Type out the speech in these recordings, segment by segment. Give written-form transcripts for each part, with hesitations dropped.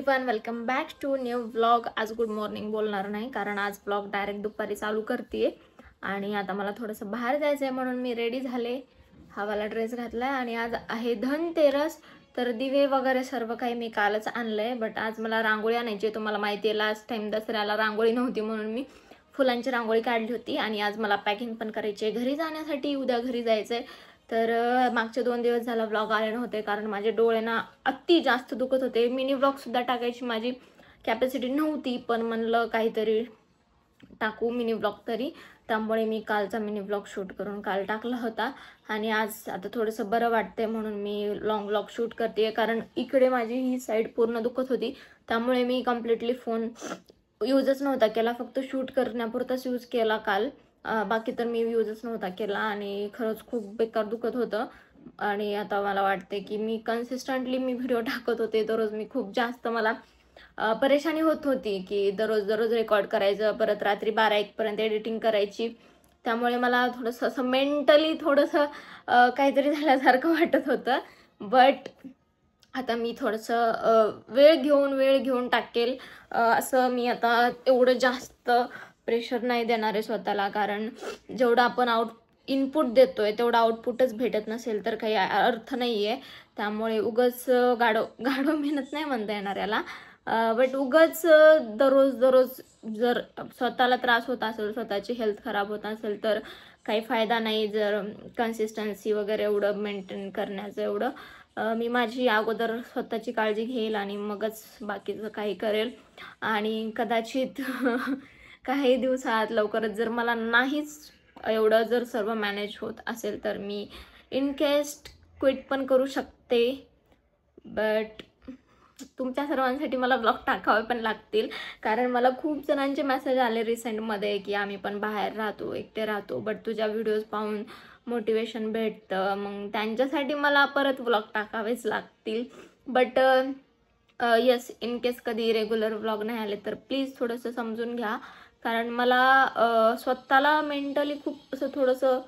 Everyone, welcome back to new vlog. आज good morning बोलणार नाही कारण आज व्लॉग डायरेक्ट दुपारी चालू करते आणि आता मला थोडंसं बाहेर जायचं आहे म्हणून मी रेडी झाले. हा वाला ड्रेस घातला आहे आणि आज आहे धनतेरस. तर दिवे वगैरे सर्व काही मी कालच आणलंय, बट आज मला रांगोळी आणायची. तुम्हाला माहिती आहे लास्ट टाइम दसऱ्याला रांगोळी नव्हती म्हणून मी फुलांची रांगोळी काढली होती आणि आज मला पॅकिंग पण करायची आहे घरी जाण्यासाठी. उद्या घरी जायचं आहे. तर मागचे 2 दिवस झाला व्लॉग आले नव्हते कारण माझे डोळे ना अति जास्त दुखत होते. मिनी व्लॉगसुद्धा टाकायची माझी कॅपॅसिटी नव्हती, पण म्हणलं काहीतरी टाकू मिनी व्लॉग तरी. त्यामुळे मी कालचा मिनी व्लॉग शूट करून काल टाकला होता आणि आज आता थोडंसं बरं वाटतंय म्हणून मी लॉंग व्लॉग शूट करते. कारण इकडे माझी ही साईड पूर्ण दुखत होती त्यामुळे मी कम्प्लिटली फोन यूजच नव्हता केला, फक्त शूट करण्यापुरताच यूज केला काल. बाकी तर मी यूजच नव्हता केला आणि खरंच खूप बेकार दुखत होतं. आणि आता मला वाटते की मी कन्सिस्टंटली व्हिडिओ टाकत होते दररोज. मी खूप जास्त मला परेशानी होत होती की दररोज रेकॉर्ड करायचं, परत रात्री 12-1 पर्यंत एडिटिंग करायची. त्यामुळे मला थोडंसं असं मेंटली थोडंसं काहीतरी झाल्यासारखं वाटत होतं. बट आता मी थोडंसं वेळ घेऊन टाकेल. असं मी आता एवढं जास्त प्रेशर नाही देणार आहे स्वतःला, कारण जेवढं आपण इनपुट देतोय तेवढं आउटपुटच भेटत नसेल तर काही अर्थ नाही आहे. त्यामुळे उगाच गाढव मेहनत नाही म्हणता येणार याला. बट उगाच दररोज जर स्वतःला त्रास होत असेल, स्वतःची हेल्थ खराब होत असेल तर काही फायदा नाही. जर कन्सिस्टन्सी वगैरे एवढं मेंटेन करण्याचं एवढं मी माझी अगोदर स्वतःची काळजी घेईल आणि मगच बाकीचं काही करेल. आणि कदाचित काही दिवसात लवकरच जर मला नाहीच एवढं जर सर्व मॅनेज होत असेल तर मी इन केस क्विट पण करू शकते. बट तुमच्या सर्वांसाठी मला ब्लॉग टाकावे पण लागतील कारण मला खूप जणांचे मेसेज आले रिसेंटमध्ये की आम्ही पण बाहेर राहतो, एकटे राहतो, बट तुझ्या व्हिडिओज पाहून मोटिवेशन भेटतं. मग त्यांच्यासाठी मला परत ब्लॉग टाकावेच लागतील. बट येस, इन केस कधी रेग्युलर व्लॉग नाही आले तर प्लीज थोडंसं समजून घ्या. कारण मला स्वतःला मेंटली खूप असं थोडंसं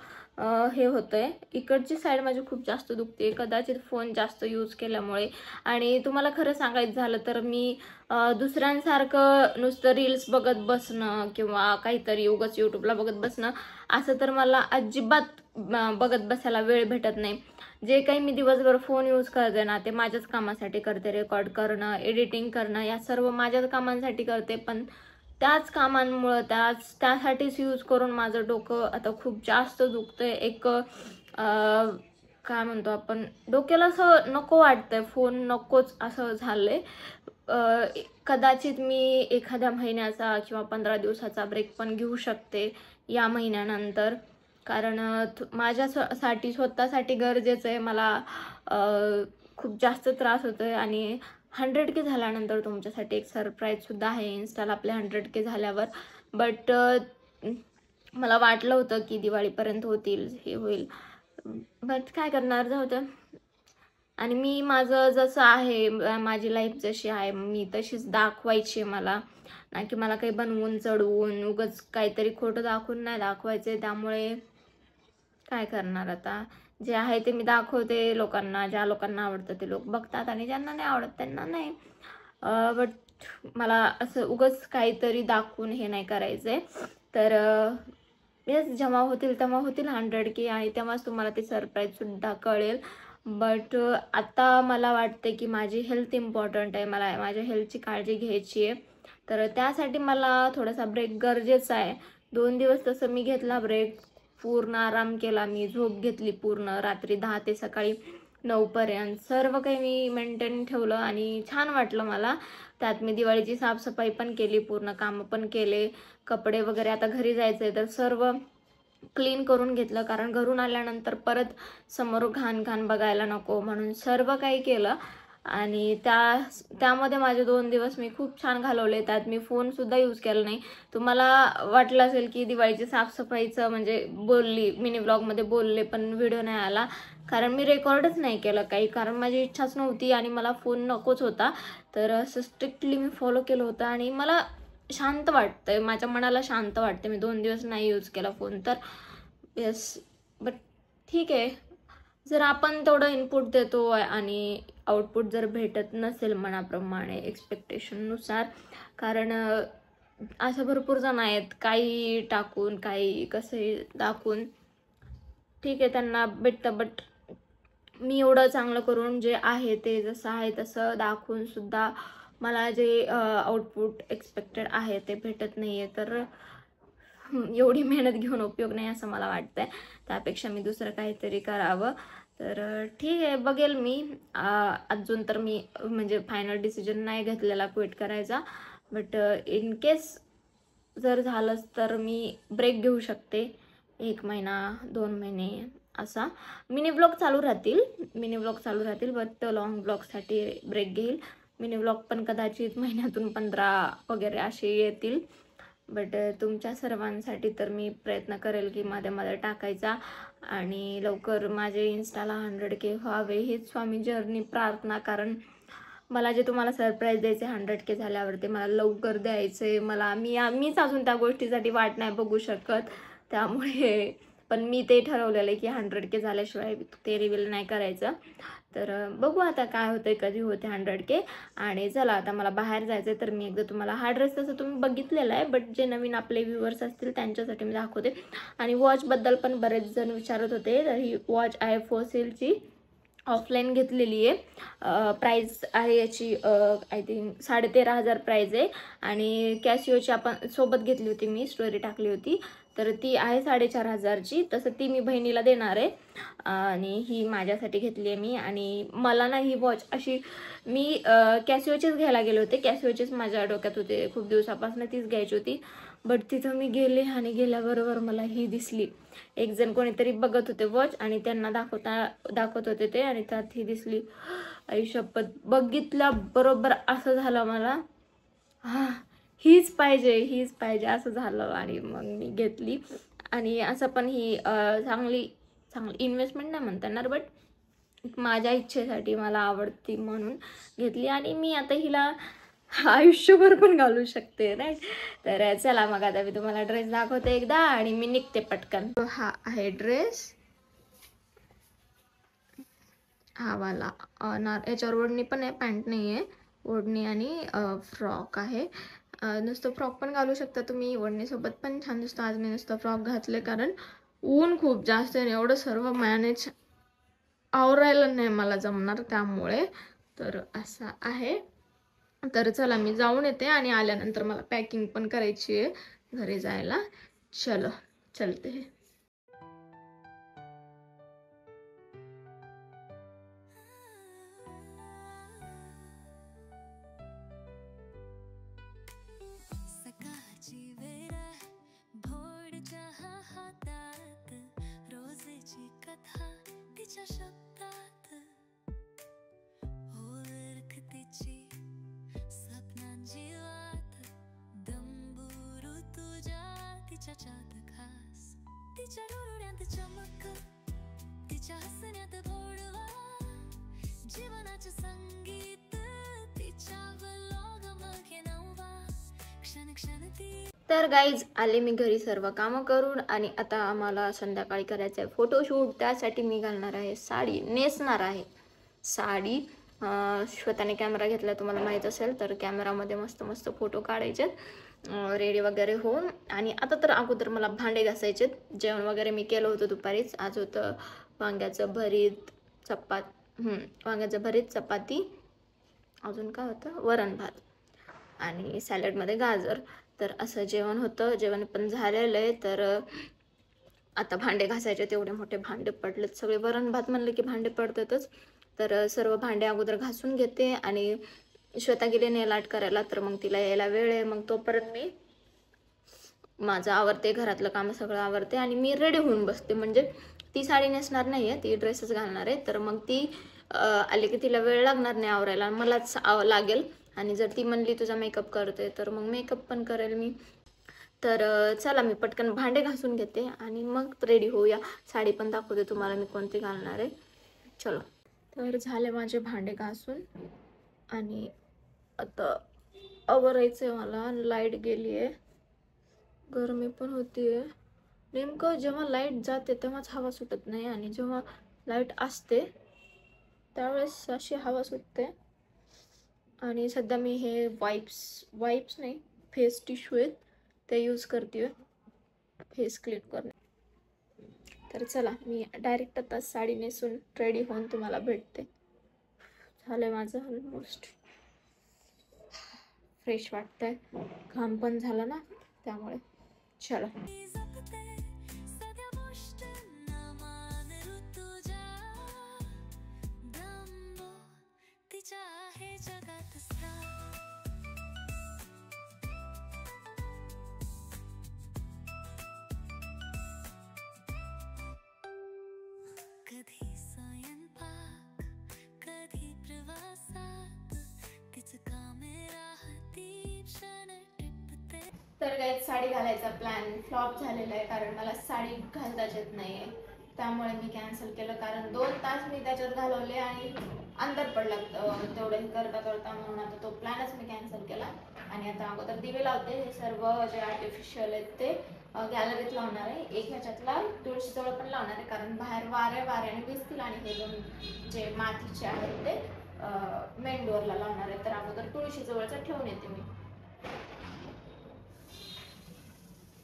हे होतंय. इकडची साईड माझी खूप जास्त दुखते, कदाचित फोन जास्त यूज केल्यामुळे. आणि तुम्हाला खरं सांगायचं झालं तर मी दुसऱ्यांसारखं नुसतं रील्स बघत बसणं किंवा काहीतरी उगाच यूट्यूबला बघत बसणं असं तर मला अजिबात बघत बसायला वेळ भेटत नाही. जे काही मी दिवसभर फोन यूज करते ना ते माझ्याच कामासाठी करते. रेकॉर्ड करणं, एडिटिंग करणं या सर्व माझ्याच कामांसाठी करते. पण त्याच कामांमुळं त्यासाठीच यूज करून माझं डोकं आता खूप जास्त दुखतंय. एक काय म्हणतो आपण, डोक्याला असं नको वाटतंय, फोन नकोच असं झालंय. कदाचित मी एखाद्या महिन्याचा किंवा 15 दिवसाचा ब्रेक पण घेऊ शकते या महिन्यानंतर. कारण माझ्यासाठी स्वतःसाठी गरजेचं आहे. मला खूप जास्त त्रास होतोय आणि 100K झाल्यानंतर तुमच्यासाठी एक सरप्राईजसुद्धा आहे इन्स्टाला आपल्या 100K झाल्यावर. बट मला वाटलं होतं की दिवाळीपर्यंत होतील, हे होईल, बट काय करणार, जाऊ दे. आणि मी माझं जसं आहे, माझी लाईफ जशी आहे मी तशीच दाखवायची आहे मला, ना की मला काही बनवून चढवून उगाच काहीतरी खोटं दाखवून नाही दाखवायचं. त्यामुळे काय करणार आता, जे आहे ते मी दाखवते लोकांना. ज्या लोकांना आवडतं ते लोक बघतात आणि ज्यांना नाही आवडत त्यांना नाही. बट मला असं उगाच काहीतरी दाखवून हे नाही करायचं आहे. तर येस, जेव्हा होतील तेव्हा होतील 100K आणि तेव्हाच तुम्हाला ते सरप्राईजसुद्धा कळेल. बट आता मला वाटते की माझी हेल्थ इम्पॉर्टंट आहे, मला माझ्या हेल्थची काळजी घ्यायची आहे. तर त्यासाठी मला थोडासा ब्रेक गरजेचा आहे. 2 दिवस तसं मी घेतला ब्रेक, पूर्ण आराम केला, मी झोप घेतली पूर्ण रात्री 10 ते सकाळी 9 पर्यंत. सर्व काही मी मेंटेन ठेवलं आणि छान वाटलं मला. त्यात मी दिवाळीची साफसफाई पण केली, पूर्ण कामं पण केले, कपडे वगैरे आता घरी जायचं आहे तर सर्व क्लीन करून घेतलं. कारण घरून आल्यानंतर परत समोर घाण बघायला नको म्हणून सर्व काही केलं. आणि त्यामध्ये माझे 2 दिवस मी खूप छान घालवले. त्यात मी फोनसुद्धा यूज केला नाही. तुम्हाला वाटलं असेल की दिवाळीची साफसफाईचं म्हणजे बोलली, मिनी व्लॉगमध्ये बोलले पण व्हिडिओ नाही आला कारण मी रेकॉर्डच नाही केलं काही, कारण माझी इच्छाच नव्हती आणि मला फोन नकोच होता. तर असं स्ट्रिक्टली मी फॉलो केलं होतं आणि मला शांत वाटतंय, माझ्या मनाला शांत वाटते. मी 2 दिवस नाही यूज केला फोन तर येस. बट ठीक आहे, जर आपण तेवढं इनपुट देतो आणि आउटपुट जर भेटत नसेल मनाप्रमाणे एक्सपेक्टेशननुसार, कारण असं भरपूर जण आहेत काही टाकून काही कसंही दाखवून, ठीक आहे त्यांना भेटतं, बट मी एवढं चांगलं करून जे आहे ते जसं आहे तसं दाखवून सुद्धा मला जे आउटपुट एक्सपेक्टेड आहे ते भेटत नाही आहे, तर एवढी मेहनत घेऊन उपयोग नाही असं मला वाटतंय. त्यापेक्षा मी दुसरं काहीतरी करावं. तर ठीक आहे, बघेल मी. अजून तर मी म्हणजे फायनल डिसिजन नाही घेतलेला क्विट करायचा, बट इन केस जर झालंच तर मी ब्रेक घेऊ शकते. 1 महिना 2 महिने असा. मिनी ब्लॉग चालू राहतील बट लॉंग ब्लॉगसाठी ब्रेक घेईल. मिनी ब्लॉग पण कदाचित महिन्यातून 15 वगैरे असे येतील. बट तुमच्या सर्वांसाठी तर मी प्रयत्न करेल की मध्ये मध्ये टाकायचा, आणि लवकर माझे इन्स्टाला 100K व्हावे हीच स्वामी जर्नी प्रार्थना. कारण मला जे तुम्हाला सरप्राईज द्यायचे 100K झाल्यावरती मला लवकर द्यायचे, मीच अजून त्या गोष्टीसाठी वाट नाही बघू शकत. त्यामुळे पण मी ते ठरवलेलं आहे की 100K झाल्याशिवाय ते रिव्हील नाही करायचं. तर बघू आता काय होतंय, कधी होते 100K. आणि चला आता मला बाहेर जायचं आहे, तर मी एकदा तुम्हाला हा ड्रेस तसं तुम्ही बघितलेला आहे, बट जे नवीन आपले व्ह्यूअर्स असतील त्यांच्यासाठी मी दाखवते. आणि वॉचबद्दल पण बरेच जण विचारत होते, तर ही वॉच आहे फोसिलची, ऑफलाईन घेतलेली आहे. प्राईस आहे याची आय थिंक 13,500 प्राईज आहे. आणि कॅसिओची आपण सोबत घेतली होती, मी स्टोरी टाकली होती, तर ती आहे 4,500ची. तसं ती मी बहिणीला देणार आहे, आणि ही माझ्यासाठी घेतली आहे मी. आणि मला ना ही वॉच अशी मी कॅसिओचीच घ्यायला गेले होते, कॅसिओचीच माझ्या डोक्यात होते, खूप दिवसापासून तीच घ्यायची होती. बट तिथं मी गेले आणि गेल्याबरोबर मला ही दिसली. एक जण कोणीतरी बघत होते वॉच आणि त्यांना दाखवत होते ते, आणि त्यात ही दिसली. आयुष्यपत बघितल्या बरोबर असं झालं मला, हीच पाहिजे असं झालं. आणि मग मी घेतली. आणि असं पण ही चांगली इन्व्हेस्टमेंट नाही म्हणता येणार, बट माझ्या इच्छेसाठी मला आवडती म्हणून घेतली. आणि मी आता हिला आयुष्यभर पण घालू शकते, राईट. तर चला मग आता मी तुम्हाला ड्रेस दाखवते एकदा आणि मी निघते पटकन. हा आहे ड्रेस, हा वाला याच्यावर ओढणी पण आहे, पॅन्ट नाही आहे, ओढणी आणि फ्रॉक आहे. नुसतं फ्रॉक पण घालू शकता तुम्ही, ओढणीसोबत पण छान दिसतं. आज मी नुसतं फ्रॉक घातले कारण ऊन खूप जास्त आहे, एवढं सर्व मॅनेज आवरायला नाही मला जमणार त्यामुळे. तर असं आहे. तर चला मी जाऊन येते आणि आल्यानंतर मला पॅकिंग पण करायची आहे घरी जायला. चलते. सकाळची वेळ भोर चहा हातात, रोजची कथा तिच्या शब्दात, ओळखतीची स्वप्नांची वाट, दंबुरू तुझ्या तिच्याच्यात खास, तिच्या डोळ्यात चमक, तिच्या हसण्यात भोडवा, जीवनाचे संगीत तिच्या व्लॉग मध्ये नवा, क्षण क्षण ती. तर गाईज आले मी घरी सर्व कामं करून, आणि आता आम्हाला संध्याकाळी करायचं आहे फोटोशूट. त्यासाठी मी घालणार आहे साडी, नेसणार आहे साडी. श्वेताने कॅमेरा घेतला, तुम्हाला माहीत असेल. तर कॅमेरामध्ये मस्त मस्त फोटो काढायचे, रेडी वगैरे होऊन. आणि आता तर अगोदर मला भांडे घासायचे. जेवण वगैरे मी केलं होतं दुपारीच. आज होतं वांग्याचं भरीत चपाती, अजून काय होतं, वरण भात आणि सॅलडमध्ये गाजर. तर असं जेवण होतं. जेवण पण झालेलं आहे. तर आता भांडे घासायचे, तेवढे मोठे भांडे पडलेत सगळे. वरण भात म्हणलं की भांडे पडतातच. तर सर्व भांडे अगोदर घासून घेते. आणि श्वेता गेली नेल आर्ट करायला, तर मग तिला यायला वेळ आहे. मग तोपर्यंत मी माझं आवरते, घरातलं काम सगळं आवरते आणि मी रेडी होऊन बसते. म्हणजे ती साडी नेसणार नाही आहे, ती ड्रेसच घालणार आहे. तर मग ती आली की तिला वेळ लागणार नाही आवरायला, मलाच लागेल. आणि जर ती म्हणली तुझा मेकअप करते, तर मग मेकअप पण करेल मी. तर चला मी पटकन भांडे घासून घेते आणि मग रेडी होऊया. साडी पण दाखवते तुम्हाला मी कोणती घालणार आहे. चलो. तर झाले माझे भांडे घासून आणि आता आवरायचं आहे मला. लाईट गेली आहे, गरमी पण होती आहे. नेमकं जेव्हा लाईट जाते तेव्हाच हवा सुटत नाही, आणि जेव्हा लाईट असते त्यावेळेस अशी हवा सुटते. आणि सध्या मी हे वाईप्स नाही, फेस टिश्यू आहेत ते यूज करते फेस क्लीन करणे. तर चला मी डायरेक्ट आता साडी नेसून रेडी होऊन तुम्हाला भेटते. झालंय माझं ऑलमोस्ट. फ्रेश वाटतंय, घाम पण झाला ना त्यामुळे. चला सगळ्या गोष्टींना मान ऋतुजा दंबो तिच्या आहे जगात स्थान. कधी स्वयंपाक कधी प्रवासात तिचं कामे राहती क्षण टिपते. तर काही साडी घालायचा प्लॅन फ्लॉप झालेला आहे कारण मला साडी घालताच येत नाहीये. त्यामुळे मी कॅन्सल केलं कारण 2 तास मी त्याच्यात घालवले आणि अंतर पडला तेवढं हे करता करता. म्हणून आता तो प्लॅनच मी कॅन्सल केला. आणि आता अगोदर दिवे लावते. हे सर्व जे आर्टिफिशियल आहेत ते गॅलरीत लावणार आहे. एक ह्याच्यातला तुळशीजवळ पण लावणार आहे कारण बाहेर वाऱ्याने भिजतील. आणि हे 2 जे मातीचे आहेत ते मेन डोअरला लावणार आहे. तर अगोदर तुळशीजवळचं ठेवून येते मी.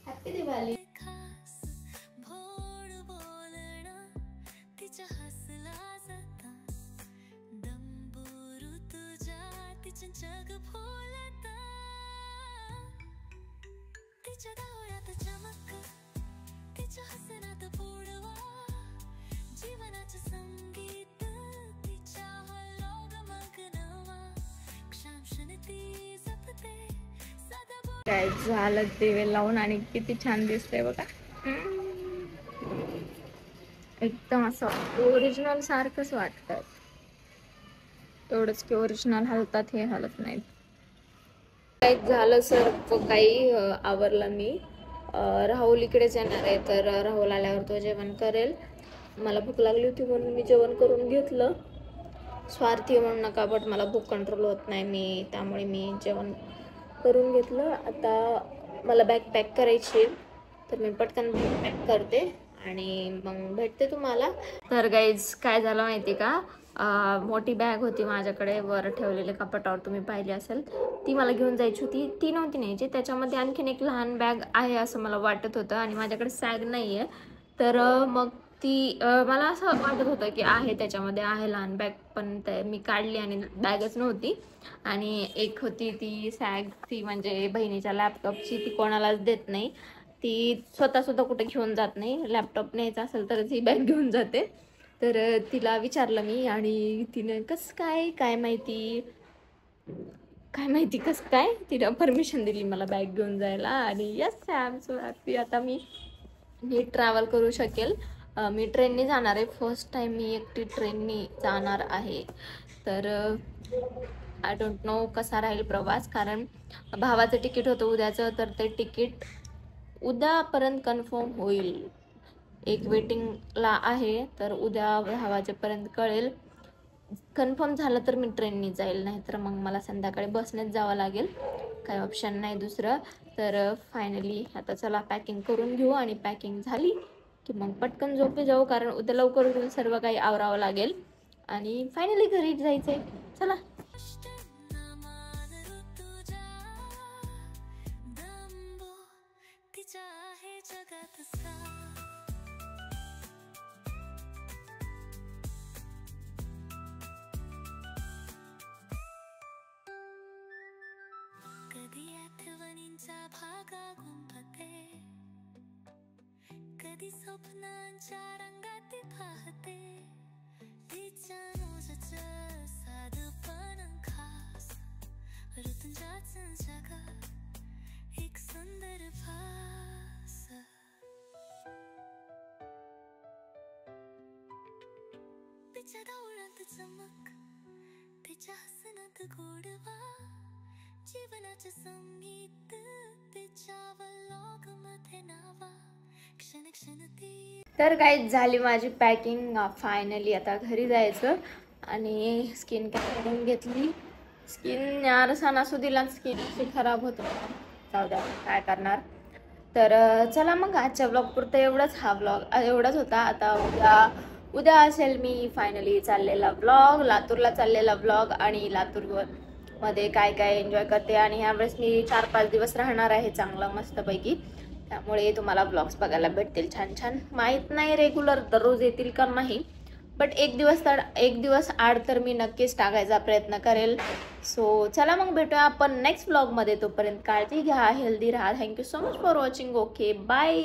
हॅपी दिवाळी. खास भोळ बोलणं तिच्या हसला जाता दंबोरू तुझ्या तिचं जग फुलता. तिच्या डोळ्यात चमक तिच्या हसण्यात बुडवा जीवनाचं संगीत तिच्या हलोग मग्नवा क्षण ती जपते सदा. काय झालं दिवे लावून आणि किती छान दिसतंय बघा. एकदम असं ओरिजिनल सारखंच वाटतं. तेवढंच की ओरिजिनल हलतात हे हलत नाहीत. काय झालं सर्व काही आवरलं मी. राहुल इकडेच येणार आहे तर राहुल आल्यावर तो जेवण करेल. मला भूक लागली होती म्हणून मी जेवण करून घेतलं. स्वार्थी म्हणू नका बट मला भूक कंट्रोल होत नाही त्यामुळे मी जेवण करून घेतलं. आता मला बॅग पॅक करायची तर मी पटकन बॅग पॅक करते आणि मग भेटते तुम्हाला. तर गाईज काय झालं माहिती का, मोठी बॅग होती माझ्याकडे वर ठेवलेले कपाटावर, तुम्ही पाहिली असेल. ती मला घेऊन जायची होती. ती नव्हती न्यायची. त्याच्यामध्ये आणखीन एक लहान बॅग आहे असं मला वाटत होतं आणि माझ्याकडे सॅग नाही आहे. तर मग ती मला असं वाटत होतं की आहे त्याच्यामध्ये आहे लहान बॅग, पण ते मी काढली आणि बॅगच नव्हती. आणि एक होती ती सॅग, ती म्हणजे बहिणीच्या लॅपटॉपची, ती कोणालाच देत नाही. ती स्वतः कुठे घेऊन जात नाही. लॅपटॉप न्यायचा असेल तरच ही बॅग घेऊन जाते. तर तिला विचारलं मी आणि तिने कसं काय माहिती कसं काय तिनं परमिशन दिली मला बॅग घेऊन जायला. आणि yes I am so happy. आता मी ट्रॅव्हल करू शकेल. मी ट्रेनने जाणार आहे. फर्स्ट टाईम मी एकटी ट्रेनने जाणार आहे. तर आय डोंट नो कसा राहील प्रवास, कारण भावाचं तिकीट होतं उद्याचं, तर ते तिकीट उद्यापर्यंत कन्फर्म होईल. एक वेटिंगला आहे तर उद्या भावाच्यापर्यंत कळेल. कन्फर्म झालं तर मी ट्रेनने जाईल, नाही तर मग मला संध्याकाळी बसनेच जावं लागेल. काही ऑप्शन नाही दुसरं. तर फायनली आता चला पॅकिंग करून घेऊ आणि पॅकिंग झाली की मग पटकन झोपी जाऊ, कारण उद्या लवकर उठून सर्व काही आवरावं लागेल आणि फायनली घरी जायचंय. चला कधी आठवणींचा भागा गुंफते, कधी स्वप्नांच्या रंगात पाहते. तिच्या नोजचं साधपण खास ऋतूंच्याच जगात एक सुंदर भास. तिच्या डोळ्यात चमक तिच्या हसण्यात गोडवा जीवनाचं संगीत तिच्या व्लॉग मध्ये नावा क्षण क्षण ती. तर काय झाली माझी पॅकिंग. फायनली आता घरी जायचं आणि स्किन केअर करून घेतली. स्किन यार सणासू दिला, स्किन अशी खराब होतं. जाऊ द्या काय करणार. तर चला मग आजच्या व्लॉग पुरतं एवढंच. हा व्लॉग एवढाच होता. आता उद्या उद्या असेल मी फायनली चाललेला व्लॉग, लातूरला चाललेला व्लॉग आणि लातूरवर मध्ये काय काय एन्जॉय करते. आणि ह्यावेळेस मी 4-5 दिवस राहणार आहे चांगलं मस्तपैकी, त्यामुळे तुम्हाला व्लॉग्स बघायला भेटतील छान छान. माहीत नाही रेग्युलर दररोज येतील का नाही, बट एक दिवस आड तर मी नक्कीच टाकायचा प्रयत्न करेल. सो चला मग भेटूया आपण नेक्स्ट व्लॉगमध्ये. तोपर्यंत काळजी घ्या, हेल्दी राहा. Thank you so much for watching. Okay bye.